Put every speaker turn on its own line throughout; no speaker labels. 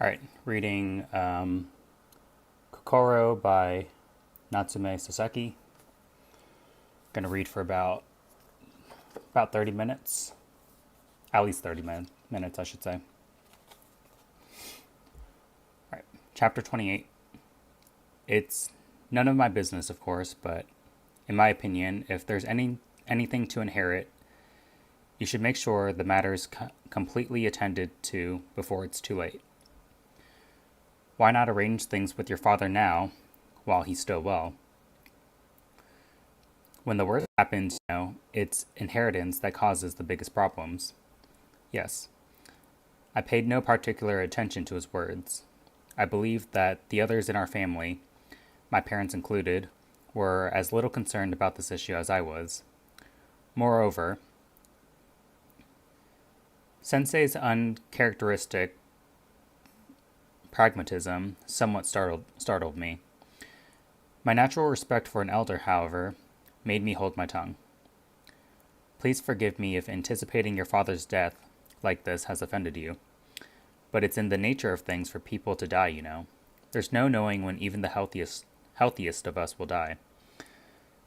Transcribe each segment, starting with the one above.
All right, reading Kokoro by Natsume Soseki. Going to read for about 30 minutes, at least 30 minutes, I should say. All right, chapter 28. It's none of my business, of course, but in my opinion, if there's anything to inherit, you should make sure the matter's completely attended to before it's too late. Why not arrange things with your father now, while he's still well? When the worst happens, it's inheritance that causes the biggest problems. Yes, I paid no particular attention to his words. I believed that the others in our family, my parents included, were as little concerned about this issue as I was. Moreover, Sensei's uncharacteristic pragmatism somewhat startled me. My natural respect for an elder, however, made me hold my tongue. Please forgive me if anticipating your father's death like this has offended you. But it's in the nature of things for people to die. There's no knowing when even the healthiest of us will die.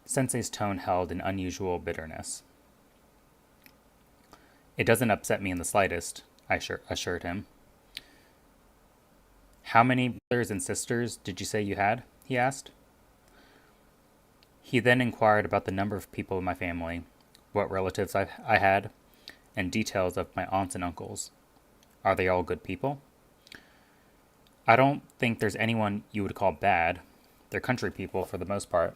Sensei's tone held an unusual bitterness. It doesn't upset me in the slightest, I assured him. How many brothers and sisters did you say you had? He asked. He then inquired about the number of people in my family, what relatives I had, and details of my aunts and uncles. Are they all good people? I don't think there's anyone you would call bad. They're country people for the most part.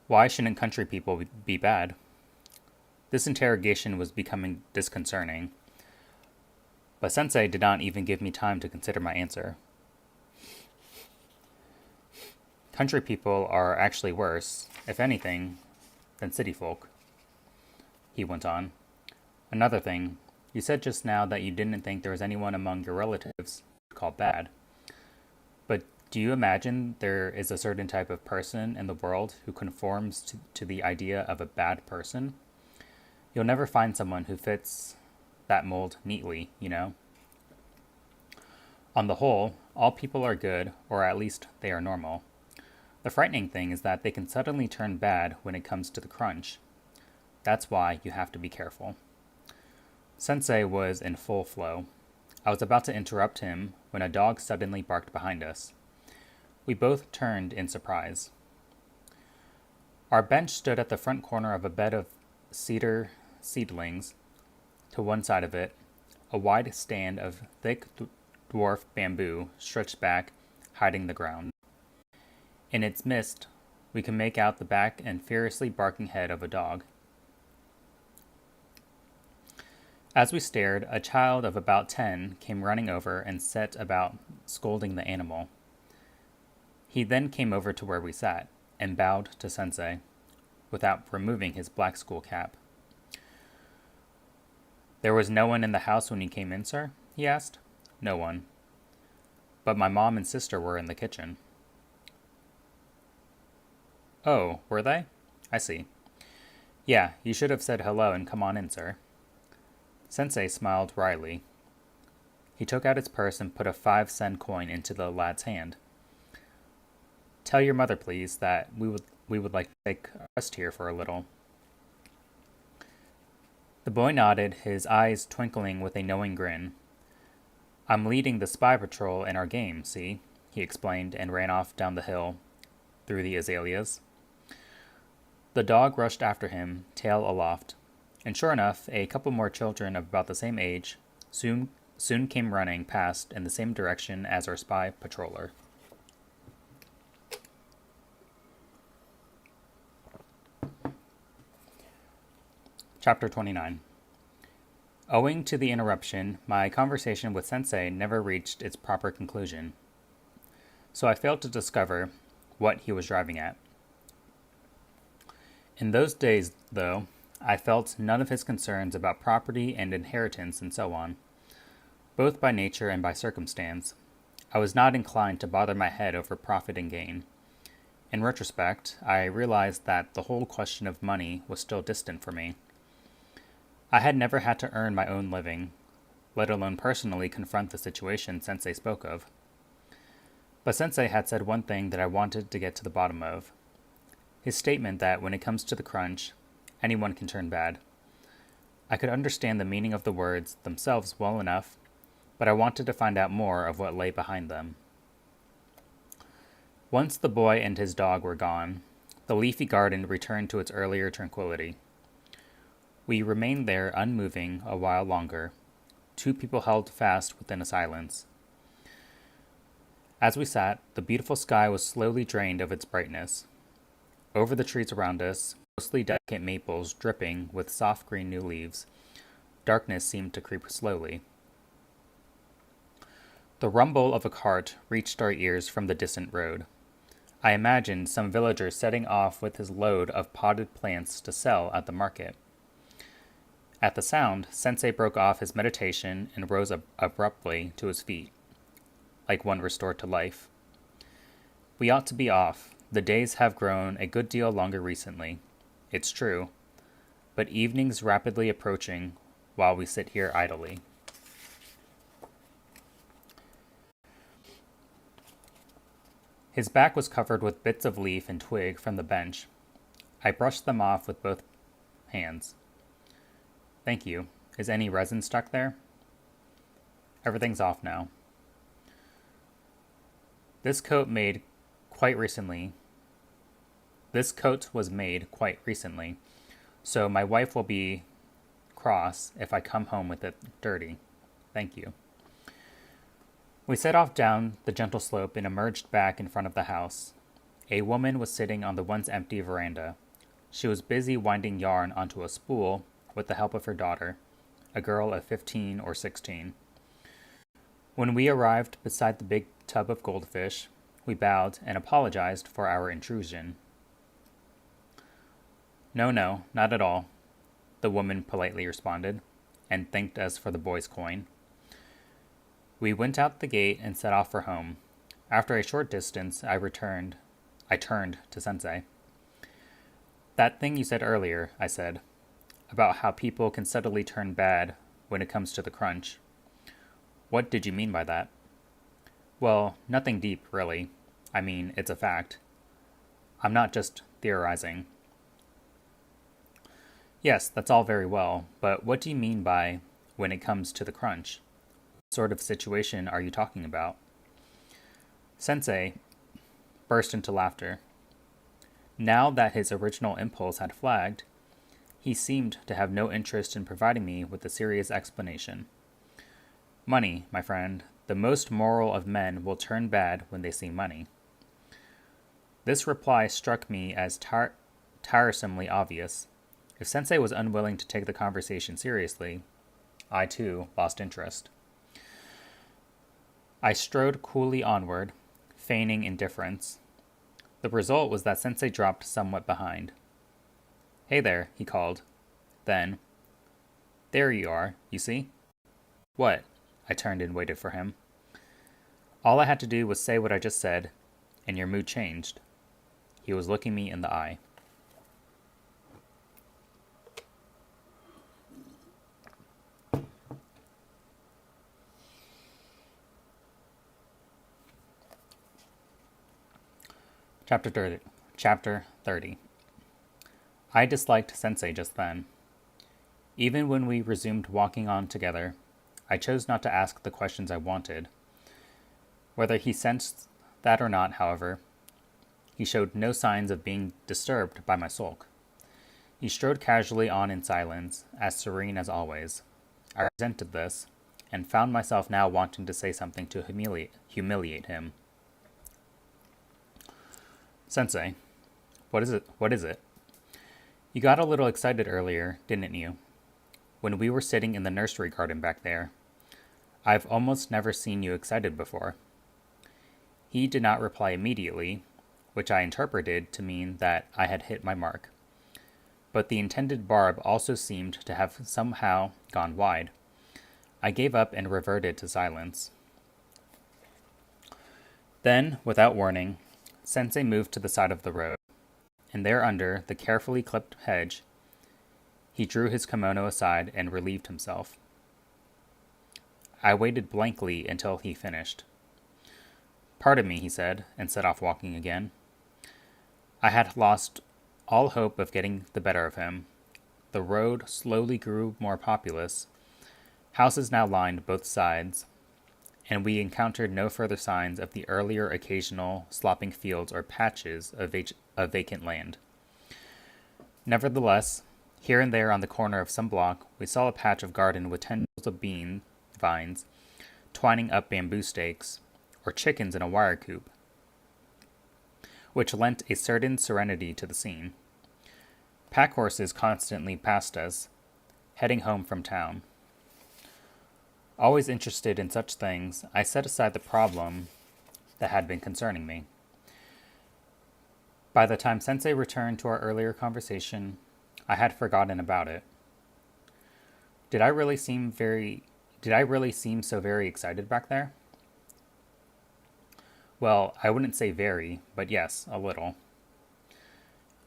Why shouldn't country people be bad? This interrogation was becoming disconcerting, but Sensei did not even give me time to consider my answer. Country people are actually worse, if anything, than city folk, he went on. Another thing, you said just now that you didn't think there was anyone among your relatives you'd call bad. But do you imagine there is a certain type of person in the world who conforms to the idea of a bad person? You'll never find someone who fits that mold neatly. On the whole, all people are good, or at least they are normal. The frightening thing is that they can suddenly turn bad when it comes to the crunch. That's why you have to be careful. Sensei was in full flow. I was about to interrupt him when a dog suddenly barked behind us. We both turned in surprise. Our bench stood at the front corner of a bed of cedar seedlings. To one side of it, a wide stand of thick dwarf bamboo stretched back, hiding the ground. In its midst, we could make out the back and furiously barking head of a dog. As we stared, a child of about 10 came running over and set about scolding the animal. He then came over to where we sat and bowed to Sensei, without removing his black school cap. There was no one in the house when you came in, sir? He asked. No one. But my mom and sister were in the kitchen. Oh, were they? I see. Yeah, you should have said hello and come on in, sir. Sensei smiled wryly. He took out his purse and put a 5-cent coin into the lad's hand. Tell your mother, please, that we would like to take a rest here for a little. The boy nodded, his eyes twinkling with a knowing grin. I'm leading the spy patrol in our game, see? He explained and ran off down the hill, through the azaleas. The dog rushed after him, tail aloft, and sure enough, a couple more children of about the same age soon came running past in the same direction as our spy patroller. Chapter 29. Owing to the interruption, my conversation with Sensei never reached its proper conclusion, so I failed to discover what he was driving at. In those days, though, I felt none of his concerns about property and inheritance and so on, both by nature and by circumstance. I was not inclined to bother my head over profit and gain. In retrospect, I realized that the whole question of money was still distant for me. I had never had to earn my own living, let alone personally confront the situation Sensei spoke of. But Sensei had said one thing that I wanted to get to the bottom of. His statement that when it comes to the crunch, anyone can turn bad. I could understand the meaning of the words themselves well enough, but I wanted to find out more of what lay behind them. Once the boy and his dog were gone, the leafy garden returned to its earlier tranquility. We remained there unmoving a while longer, two people held fast within a silence. As we sat, the beautiful sky was slowly drained of its brightness. Over the trees around us, mostly delicate maples dripping with soft green new leaves, darkness seemed to creep slowly. The rumble of a cart reached our ears from the distant road. I imagined some villager setting off with his load of potted plants to sell at the market. At the sound, Sensei broke off his meditation and rose abruptly to his feet, like one restored to life. We ought to be off. The days have grown a good deal longer recently. It's true. But evening's rapidly approaching while we sit here idly. His back was covered with bits of leaf and twig from the bench. I brushed them off with both hands. Thank you. Is any resin stuck there? Everything's off now. This coat was made quite recently, so my wife will be cross if I come home with it dirty. Thank you. We set off down the gentle slope and emerged back in front of the house. A woman was sitting on the once empty veranda. She was busy winding yarn onto a spool with the help of her daughter, a girl of 15 or 16. When we arrived beside the big tub of goldfish, we bowed and apologized for our intrusion. No, not at all, the woman politely responded, and thanked us for the boy's coin. We went out the gate and set off for home. After a short distance, I turned to Sensei. That thing you said earlier, I said, about how people can suddenly turn bad when it comes to the crunch. What did you mean by that? Well, nothing deep, really. I mean, it's a fact. I'm not just theorizing. Yes, that's all very well, but what do you mean by when it comes to the crunch? What sort of situation are you talking about? Sensei burst into laughter. Now that his original impulse had flagged, he seemed to have no interest in providing me with a serious explanation. Money, my friend. The most moral of men will turn bad when they see money. This reply struck me as tiresomely obvious. If Sensei was unwilling to take the conversation seriously, I too lost interest. I strode coolly onward, feigning indifference. The result was that Sensei dropped somewhat behind. Hey there, he called. Then, there you are, you see? What? I turned and waited for him. All I had to do was say what I just said, and your mood changed. He was looking me in the eye. Chapter 30. I disliked Sensei just then. Even when we resumed walking on together, I chose not to ask the questions I wanted. Whether he sensed that or not, however, he showed no signs of being disturbed by my sulk. He strode casually on in silence, as serene as always. I resented this, and found myself now wanting to say something to humiliate him. Sensei, what is it? You got a little excited earlier, didn't you? When we were sitting in the nursery garden back there. I've almost never seen you excited before. He did not reply immediately, which I interpreted to mean that I had hit my mark. But the intended barb also seemed to have somehow gone wide. I gave up and reverted to silence. Then, without warning, Sensei moved to the side of the road, and there under the carefully clipped hedge, he drew his kimono aside and relieved himself. I waited blankly until he finished. "Pardon me," he said, and set off walking again. I had lost all hope of getting the better of him. The road slowly grew more populous. Houses now lined both sides, and we encountered no further signs of the earlier occasional slopping fields or patches of vacant land. Nevertheless, here and there on the corner of some block, we saw a patch of garden with tendrils of bean vines twining up bamboo stakes, or chickens in a wire coop, which lent a certain serenity to the scene. Pack horses constantly passed us, heading home from town. Always interested in such things, I set aside the problem that had been concerning me. By the time Sensei returned to our earlier conversation, I had forgotten about it. Did I really seem so very excited back there? Well, I wouldn't say very, but yes, a little.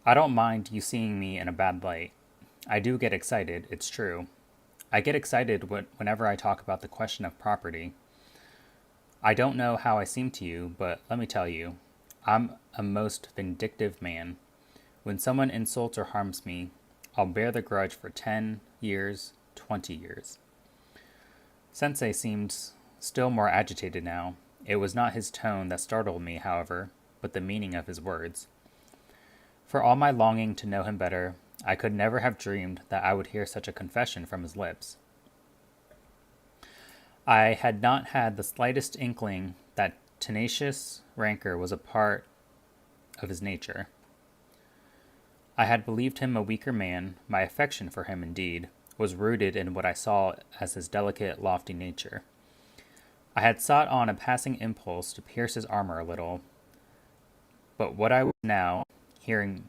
I don't mind you seeing me in a bad light. I do get excited, it's true. I get excited whenever I talk about the question of property. I don't know how I seem to you, but let me tell you, I'm a most vindictive man. When someone insults or harms me, I'll bear the grudge for 10 years, 20 years. Sensei seemed still more agitated now. It was not his tone that startled me, however, but the meaning of his words. For all my longing to know him better, I could never have dreamed that I would hear such a confession from his lips. I had not had the slightest inkling that tenacious rancor was a part of his nature. I had believed him a weaker man. My affection for him, indeed, was rooted in what I saw as his delicate, lofty nature. I had sought on a passing impulse to pierce his armor a little, but what I was now hearing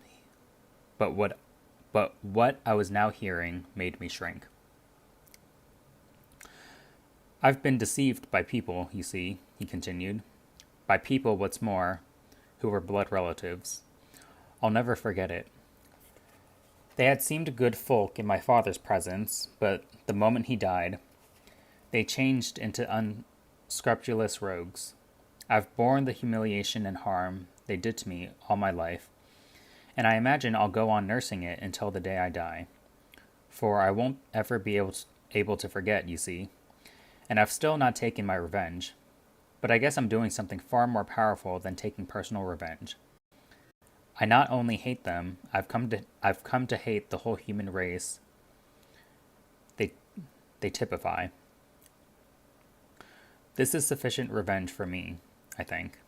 made me shrink. I've been deceived by people, you see, he continued. By people, what's more, who were blood relatives. I'll never forget it. They had seemed good folk in my father's presence, but the moment he died, they changed into unscrupulous rogues. I've borne the humiliation and harm they did to me all my life, and I imagine I'll go on nursing it until the day I die. For I won't ever be able to forget, you see, and I've still not taken my revenge. But I guess I'm doing something far more powerful than taking personal revenge. I not only hate them, I've come to hate the whole human race they typify. This is sufficient revenge for me, I think.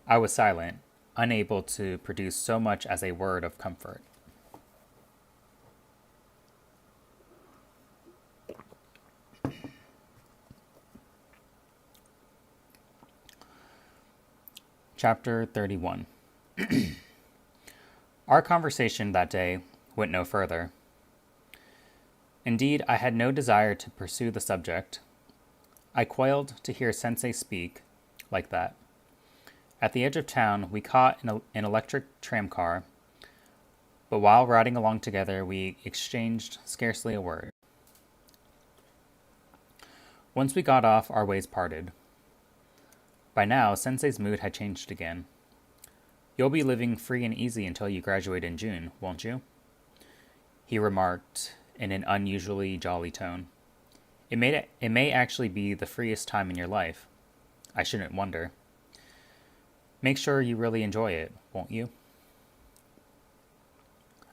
I was silent, unable to produce so much as a word of comfort. Chapter 31. Our conversation that day went no further. Indeed, I had no desire to pursue the subject. I quailed to hear Sensei speak like that. At the edge of town, we caught an electric tramcar, but while riding along together, we exchanged scarcely a word. Once we got off, our ways parted. By now, Sensei's mood had changed again. You'll be living free and easy until you graduate in June, won't you? He remarked in an unusually jolly tone. It may actually be the freest time in your life. I shouldn't wonder. Make sure you really enjoy it, won't you?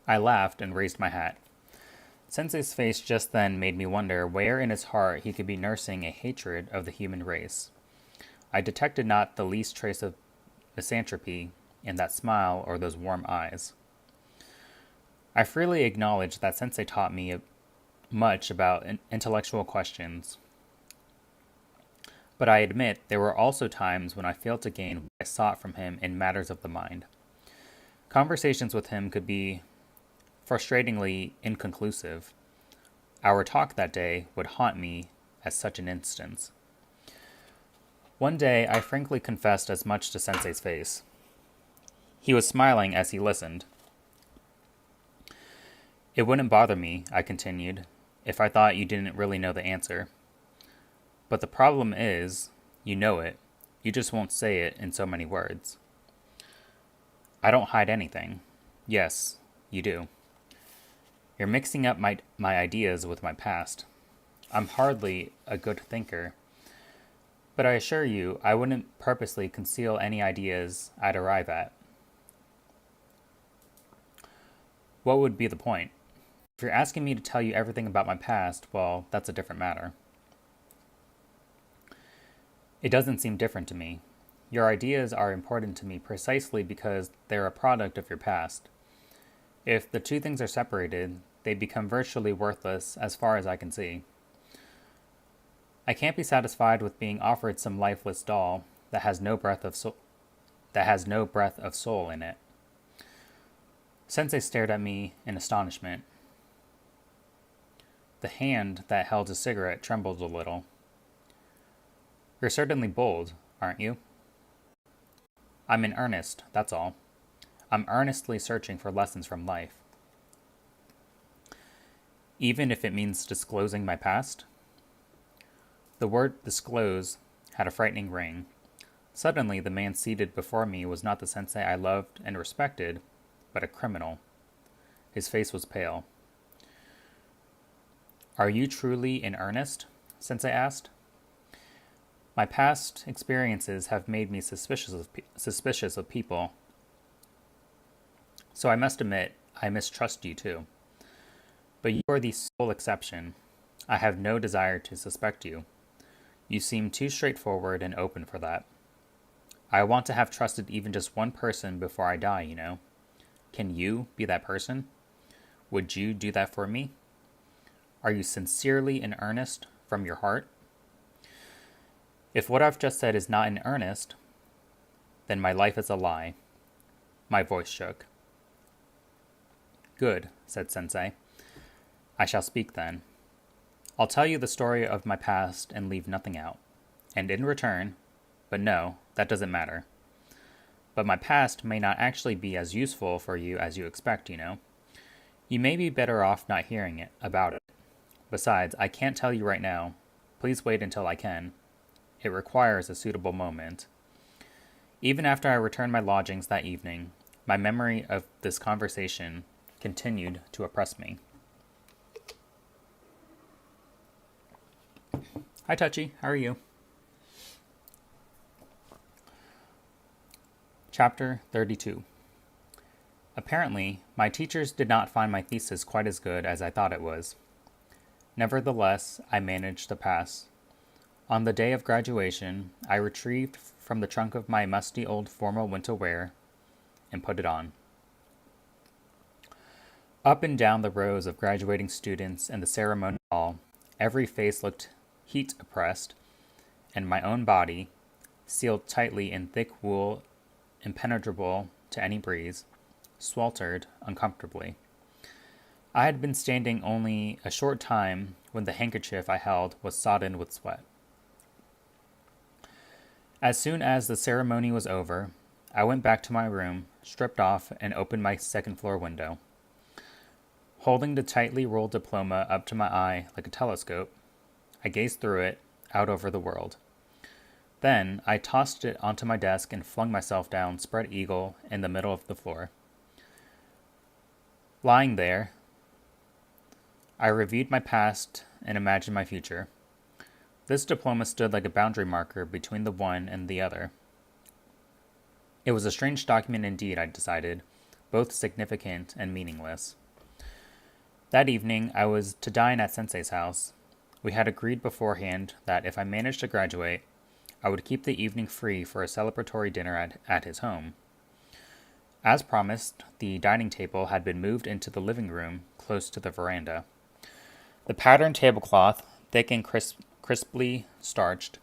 I laughed and raised my hat. Sensei's face just then made me wonder where in his heart he could be nursing a hatred of the human race. I detected not the least trace of misanthropy in that smile or those warm eyes. I freely acknowledge that Sensei taught me much about intellectual questions, but I admit there were also times when I failed to gain what I sought from him in matters of the mind. Conversations with him could be frustratingly inconclusive. Our talk that day would haunt me as such an instance. One day, I frankly confessed as much to Sensei's face. He was smiling as he listened. It wouldn't bother me, I continued, if I thought you didn't really know the answer. But the problem is, you know it. You just won't say it in so many words. I don't hide anything. Yes, you do. You're mixing up my ideas with my past. I'm hardly a good thinker, but I assure you I wouldn't purposely conceal any ideas I'd arrive at. What would be the point? If you're asking me to tell you everything about my past, well, that's a different matter. It doesn't seem different to me. Your ideas are important to me precisely because they're a product of your past. If the two things are separated, they become virtually worthless as far as I can see. I can't be satisfied with being offered some lifeless doll that has no breath of soul in it. Sensei stared at me in astonishment. The hand that held his cigarette trembled a little. You're certainly bold, aren't you? I'm in earnest, that's all. I'm earnestly searching for lessons from life. Even if it means disclosing my past? The word disclose had a frightening ring. Suddenly, the man seated before me was not the sensei I loved and respected, but a criminal. His face was pale. Are you truly in earnest? Sensei asked. My past experiences have made me suspicious of people. So I must admit, I mistrust you too. But you are the sole exception. I have no desire to suspect you. You seem too straightforward and open for that. I want to have trusted even just one person before I die, you know. Can you be that person? Would you do that for me? Are you sincerely in earnest from your heart? If what I've just said is not in earnest, then my life is a lie. My voice shook. Good, said Sensei. I shall speak then. I'll tell you the story of my past and leave nothing out. And in return, but no, that doesn't matter. But my past may not actually be as useful for you as you expect, you know. You may be better off not hearing about it. Besides, I can't tell you right now. Please wait until I can. It requires a suitable moment. Even after I returned my lodgings that evening, my memory of this conversation continued to oppress me. Hi, Touchy. How are you? Chapter 32. Apparently, my teachers did not find my thesis quite as good as I thought it was. Nevertheless, I managed to pass. On the day of graduation, I retrieved from the trunk of my musty old formal winter wear and put it on. Up and down the rows of graduating students in the ceremony hall, every face looked heat-oppressed, and my own body, sealed tightly in thick wool impenetrable to any breeze, sweltered uncomfortably. I had been standing only a short time when the handkerchief I held was sodden with sweat. As soon as the ceremony was over, I went back to my room, stripped off, and opened my second-floor window. Holding the tightly rolled diploma up to my eye like a telescope, I gazed through it, out over the world. Then I tossed it onto my desk and flung myself down spread eagle in the middle of the floor. Lying there, I reviewed my past and imagined my future. This diploma stood like a boundary marker between the one and the other. It was a strange document indeed, I decided, both significant and meaningless. That evening, I was to dine at Sensei's house. We had agreed beforehand that if I managed to graduate, I would keep the evening free for a celebratory dinner at his home. As promised, the dining table had been moved into the living room close to the veranda. The patterned tablecloth, thick and crisply starched,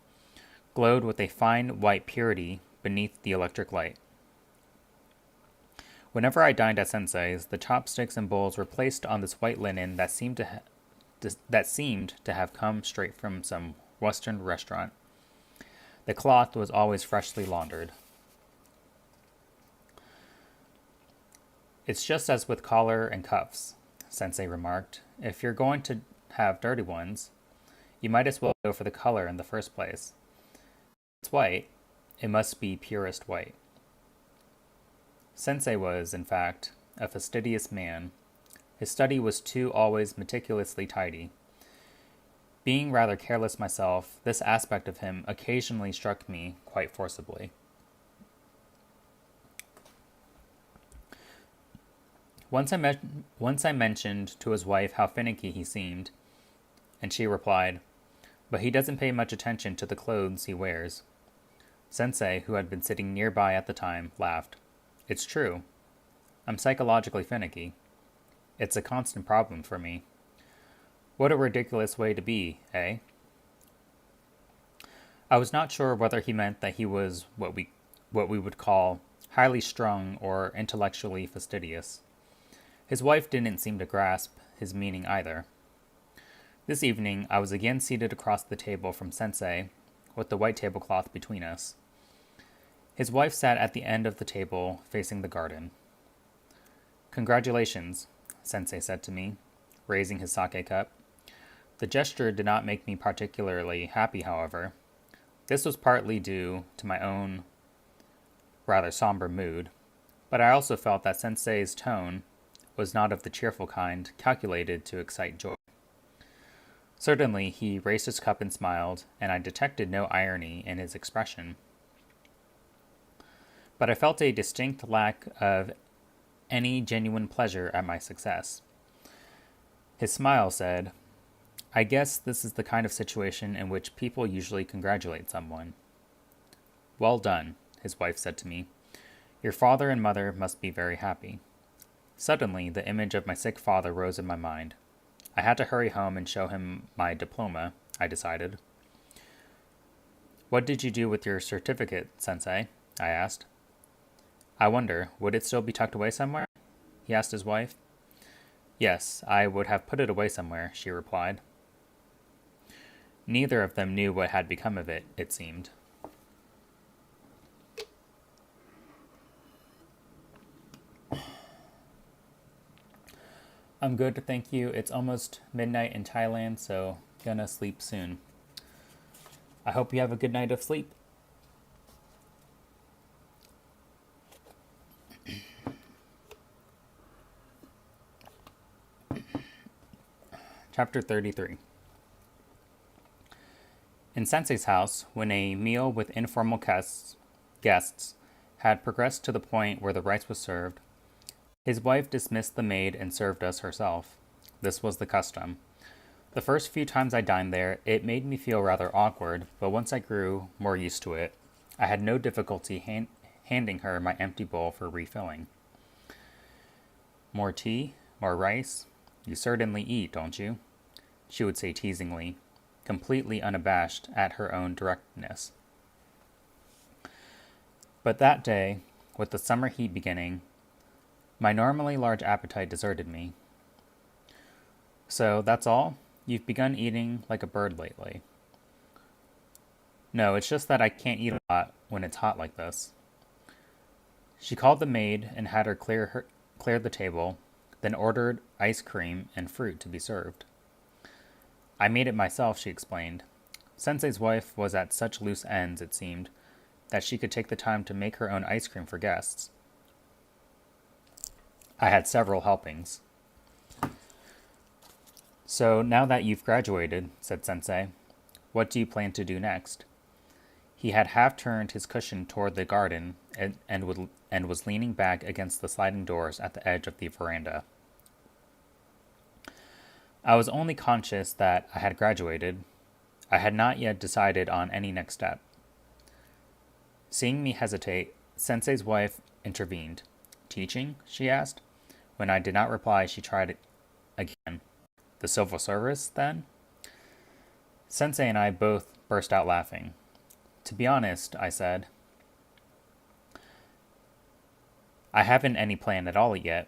glowed with a fine white purity beneath the electric light. Whenever I dined at Sensei's, the chopsticks and bowls were placed on this white linen that seemed to have come straight from some Western restaurant. The cloth was always freshly laundered. It's just as with collar and cuffs, Sensei remarked. If you're going to have dirty ones. You might as well go for the color in the first place. If it's white, it must be purest white. Sensei was, in fact, a fastidious man. His study was too always meticulously tidy. Being rather careless myself, this aspect of him occasionally struck me quite forcibly. Once I mentioned to his wife how finicky he seemed, and she replied, "But he doesn't pay much attention to the clothes he wears." Sensei, who had been sitting nearby at the time, laughed. "It's true. I'm psychologically finicky. It's a constant problem for me. What a ridiculous way to be, eh?" I was not sure whether he meant that he was what we would call highly strung or intellectually fastidious. His wife didn't seem to grasp his meaning either. This evening, I was again seated across the table from Sensei, with the white tablecloth between us. His wife sat at the end of the table, facing the garden. "Congratulations," Sensei said to me, raising his sake cup. The gesture did not make me particularly happy, however. This was partly due to my own rather somber mood, but I also felt that Sensei's tone was not of the cheerful kind calculated to excite joy. Certainly, he raised his cup and smiled, and I detected no irony in his expression. But I felt a distinct lack of any genuine pleasure at my success. His smile said, "I guess this is the kind of situation in which people usually congratulate someone." "Well done," his wife said to me. "Your father and mother must be very happy." Suddenly, the image of my sick father rose in my mind. I had to hurry home and show him my diploma, I decided. "What did you do with your certificate, Sensei?" I asked. "I wonder, would it still be tucked away somewhere?" he asked his wife. "Yes, I would have put it away somewhere," she replied. Neither of them knew what had become of it, it seemed. I'm good, thank you. It's almost midnight in Thailand, so gonna sleep soon. I hope you have a good night of sleep. Chapter 33. In Sensei's house, when a meal with informal guests had progressed to the point where the rice was served, his wife dismissed the maid and served us herself. This was the custom. The first few times I dined there, it made me feel rather awkward, but once I grew more used to it, I had no difficulty handing her my empty bowl for refilling. "More tea? More rice? You certainly eat, don't you?" she would say teasingly, completely unabashed at her own directness. But that day, with the summer heat beginning, my normally large appetite deserted me. "So, that's all? You've begun eating like a bird lately." "No, it's just that I can't eat a lot when it's hot like this." She called the maid and had her clear the table, then ordered ice cream and fruit to be served. "I made it myself," she explained. Sensei's wife was at such loose ends, it seemed, that she could take the time to make her own ice cream for guests. I had several helpings. "So now that you've graduated," said Sensei, "what do you plan to do next?" He had half turned his cushion toward the garden and was leaning back against the sliding doors at the edge of the veranda. I was only conscious that I had graduated. I had not yet decided on any next step. Seeing me hesitate, Sensei's wife intervened. "Teaching?" she asked. When I did not reply, she tried it again. "The civil service, then?" Sensei and I both burst out laughing. "To be honest," I said, "I haven't any plan at all yet.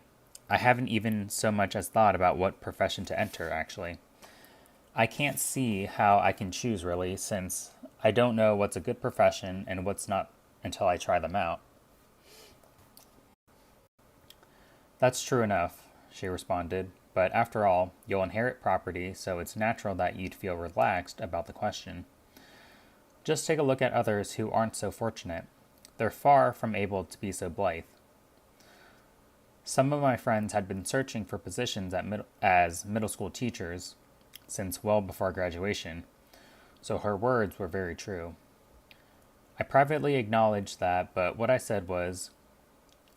I haven't even so much as thought about what profession to enter, actually. I can't see how I can choose, really, since I don't know what's a good profession and what's not until I try them out." "That's true enough," she responded, but after all, you'll inherit property, so it's natural that you'd feel relaxed about the question. Just take a look at others who aren't so fortunate. They're far from able to be so blithe. Some of my friends had been searching for positions as middle school teachers since well before graduation, so her words were very true. I privately acknowledged that, but what I said was,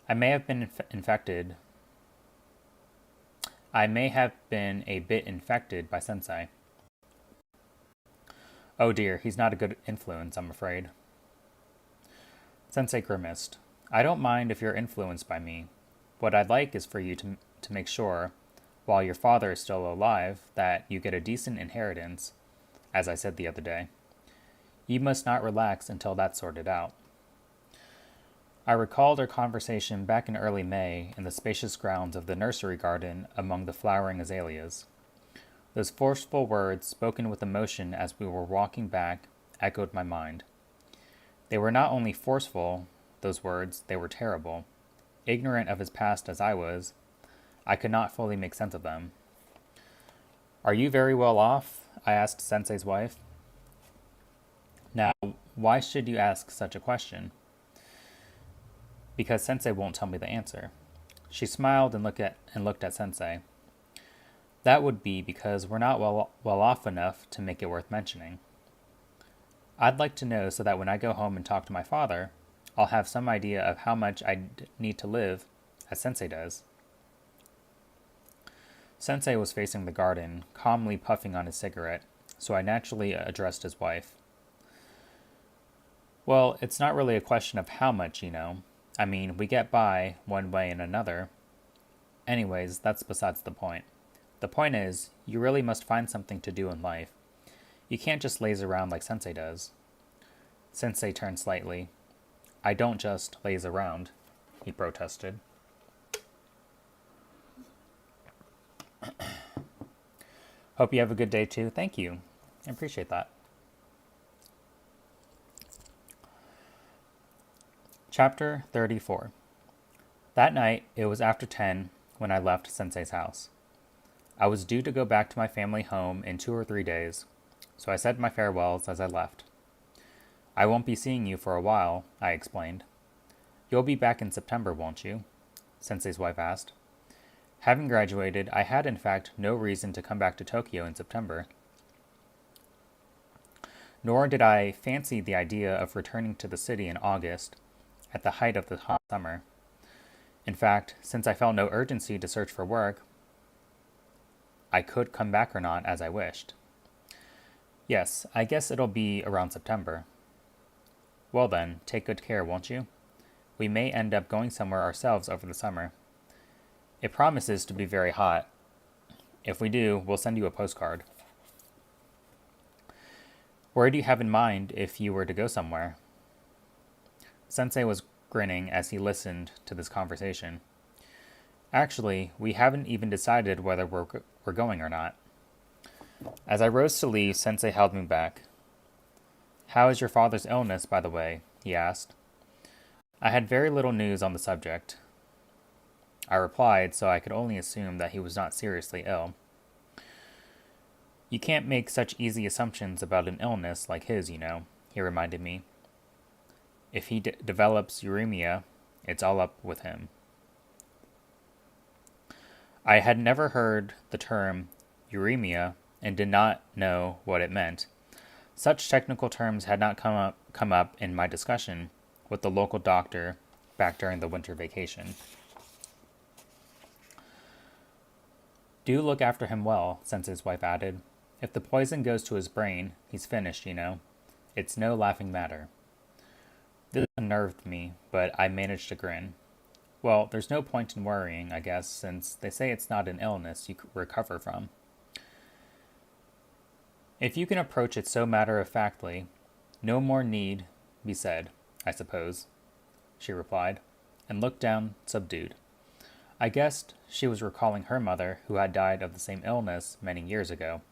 I may have been infected. I may have been a bit infected by Sensei. Oh dear, he's not a good influence, I'm afraid. Sensei grimaced. I don't mind if you're influenced by me. What I'd like is for you to make sure, while your father is still alive, that you get a decent inheritance, as I said the other day. You must not relax until that's sorted out. I recalled our conversation back in early May in the spacious grounds of the nursery garden among the flowering azaleas. Those forceful words, spoken with emotion as we were walking back, echoed my mind. They were not only forceful, those words, they were terrible. Ignorant of his past as I was, I could not fully make sense of them. Are you very well off? I asked Sensei's wife. Now, why should you ask such a question? Because Sensei won't tell me the answer. She smiled and looked at Sensei. That would be because we're not well off enough to make it worth mentioning. I'd like to know so that when I go home and talk to my father, I'll have some idea of how much I need to live, as Sensei does. Sensei was facing the garden, calmly puffing on his cigarette, so I naturally addressed his wife. Well, it's not really a question of how much, you know. I mean, we get by one way and another. Anyways, that's besides the point. The point is, you really must find something to do in life. You can't just laze around like Sensei does. Sensei turned slightly. I don't just laze around, he protested. Hope you have a good day too. Thank you. I appreciate that. Chapter 34. That night, it was after 10 when I left Sensei's house. I was due to go back to my family home in 2 or 3 days, so I said my farewells as I left. I won't be seeing you for a while, I explained. You'll be back in September, won't you? Sensei's wife asked. Having graduated, I had in fact no reason to come back to Tokyo in September. Nor did I fancy the idea of returning to the city in August, at the height of the hot summer. In fact, since I felt no urgency to search for work, I could come back or not as I wished. Yes, I guess it'll be around September. Well then, take good care, won't you? We may end up going somewhere ourselves over the summer. It promises to be very hot. If we do, we'll send you a postcard. Where do you have in mind if you were to go somewhere? Sensei was grinning as he listened to this conversation. Actually, we haven't even decided whether we're going or not. As I rose to leave, Sensei held me back. How is your father's illness, by the way? He asked. I had very little news on the subject. I replied, so I could only assume that he was not seriously ill. You can't make such easy assumptions about an illness like his, you know, he reminded me. If he develops uremia, it's all up with him. I had never heard the term uremia and did not know what it meant. Such technical terms had not come up in my discussion with the local doctor back during the winter vacation. Do look after him well, Sensei's wife added. If the poison goes to his brain, he's finished, you know. It's no laughing matter. This unnerved me, but I managed to grin. Well, there's no point in worrying, I guess, since they say it's not an illness you recover from. If you can approach it so matter-of-factly, no more need be said, I suppose, she replied, and looked down subdued. I guessed she was recalling her mother, who had died of the same illness many years ago.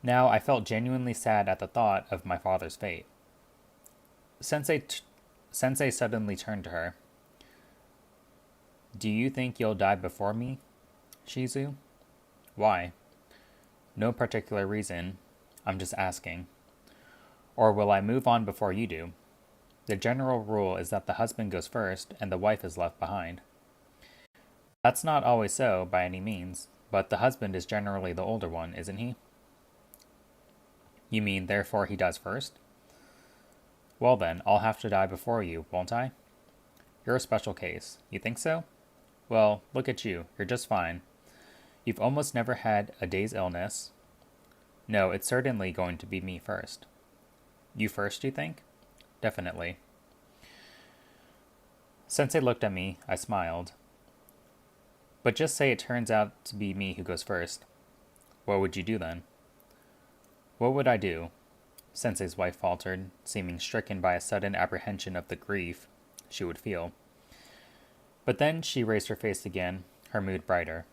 Now I felt genuinely sad at the thought of my father's fate. Sensei suddenly turned to her. Do you think you'll die before me? Shizu? Why? No particular reason. I'm just asking. Or will I move on before you do? The general rule is that the husband goes first and the wife is left behind. That's not always so, by any means, but the husband is generally the older one, isn't he? You mean, therefore, he dies first? Well then, I'll have to die before you, won't I? You're a special case. You think so? Well, look at you. You're just fine. You've almost never had a day's illness. No, it's certainly going to be me first. You first, you think? Definitely. Sensei looked at me. I smiled. But just say it turns out to be me who goes first. What would you do then? What would I do? Sensei's wife faltered, seeming stricken by a sudden apprehension of the grief she would feel. But then she raised her face again, her mood brighter.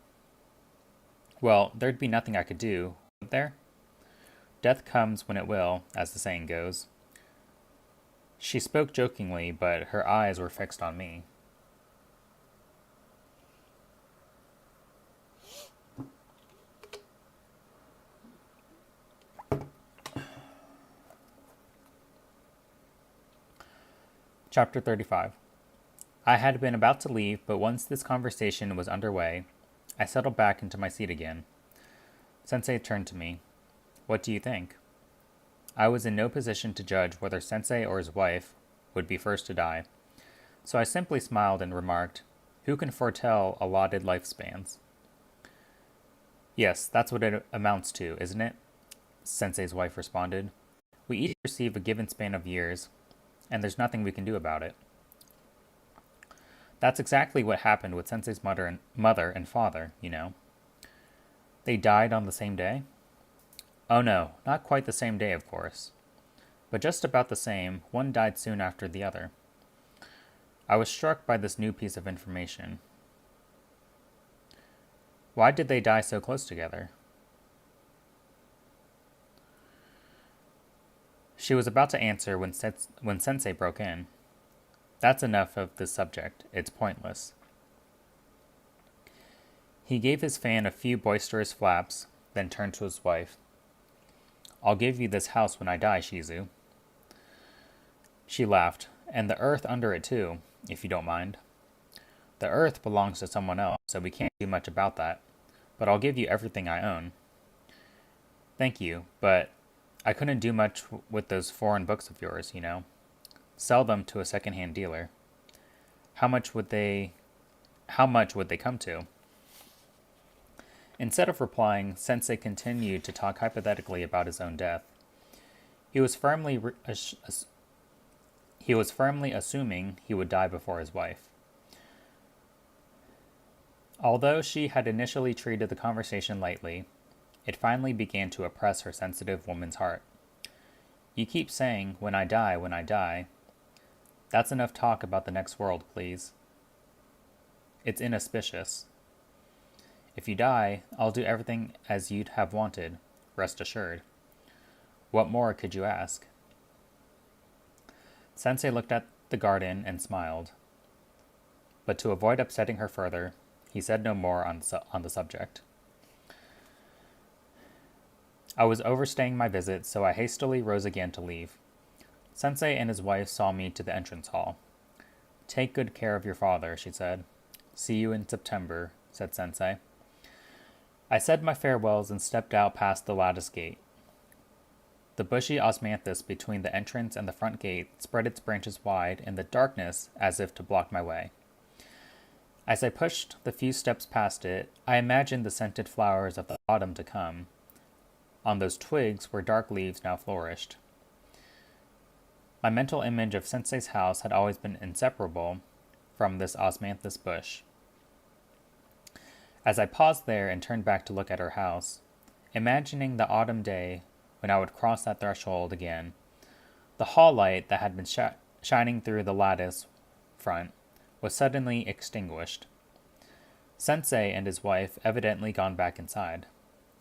Well, there'd be nothing I could do, would there? Death comes when it will, as the saying goes. She spoke jokingly, but her eyes were fixed on me. Chapter 35. I had been about to leave, but once this conversation was underway, I settled back into my seat again. Sensei turned to me. What do you think? I was in no position to judge whether Sensei or his wife would be first to die, so I simply smiled and remarked, Who can foretell allotted lifespans? Yes, that's what it amounts to, isn't it? Sensei's wife responded. We each receive a given span of years, and there's nothing we can do about it. That's exactly what happened with Sensei's mother and father, you know. They died on the same day? Oh no, not quite the same day, of course. But just about the same, one died soon after the other. I was struck by this new piece of information. Why did they die so close together? She was about to answer when Sensei broke in. That's enough of this subject. It's pointless. He gave his fan a few boisterous flaps, then turned to his wife. I'll give you this house when I die, Shizu. She laughed, and the earth under it too, if you don't mind. The earth belongs to someone else, so we can't do much about that, but I'll give you everything I own. Thank you, but I couldn't do much with those foreign books of yours, you know. Sell them to a second-hand dealer. How much would they come to? Instead of replying, Sensei continued to talk hypothetically about his own death. He was firmly assuming he would die before his wife. Although she had initially treated the conversation lightly, it finally began to oppress her sensitive woman's heart. You keep saying, when I die, when I die. That's enough talk about the next world, please. It's inauspicious. If you die, I'll do everything as you'd have wanted, rest assured. What more could you ask? Sensei looked at the garden and smiled. But to avoid upsetting her further, he said no more on the subject. I was overstaying my visit, so I hastily rose again to leave. Sensei and his wife saw me to the entrance hall. Take good care of your father, she said. See you in September, said Sensei. I said my farewells and stepped out past the lattice gate. The bushy osmanthus between the entrance and the front gate spread its branches wide in the darkness as if to block my way. As I pushed the few steps past it, I imagined the scented flowers of the autumn to come, on those twigs where dark leaves now flourished. My mental image of Sensei's house had always been inseparable from this osmanthus bush. As I paused there and turned back to look at her house, imagining the autumn day when I would cross that threshold again, the hall light that had been shining through the lattice front was suddenly extinguished. Sensei and his wife evidently gone back inside.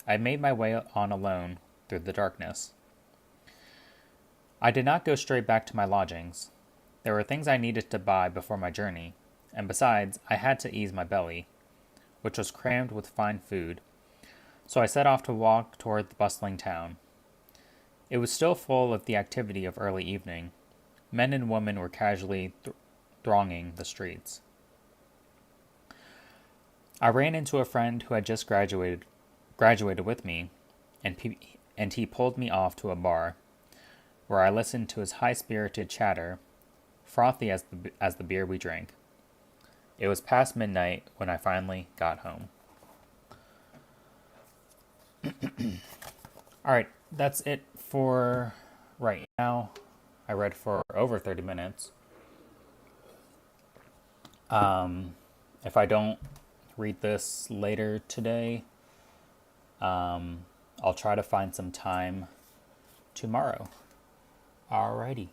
I made my way on alone through the darkness. I did not go straight back to my lodgings. There were things I needed to buy before my journey, and besides, I had to ease my belly. which was crammed with fine food, so I set off to walk toward the bustling town. It was still full of the activity of early evening. Men and women were casually thronging the streets. I ran into a friend who had just graduated with me, and he pulled me off to a bar, where I listened to his high-spirited chatter, frothy as the beer we drank. It was past midnight when I finally got home. All right, that's it for right now. I read for over 30 minutes. If I don't read this later today, I'll try to find some time tomorrow. Alrighty.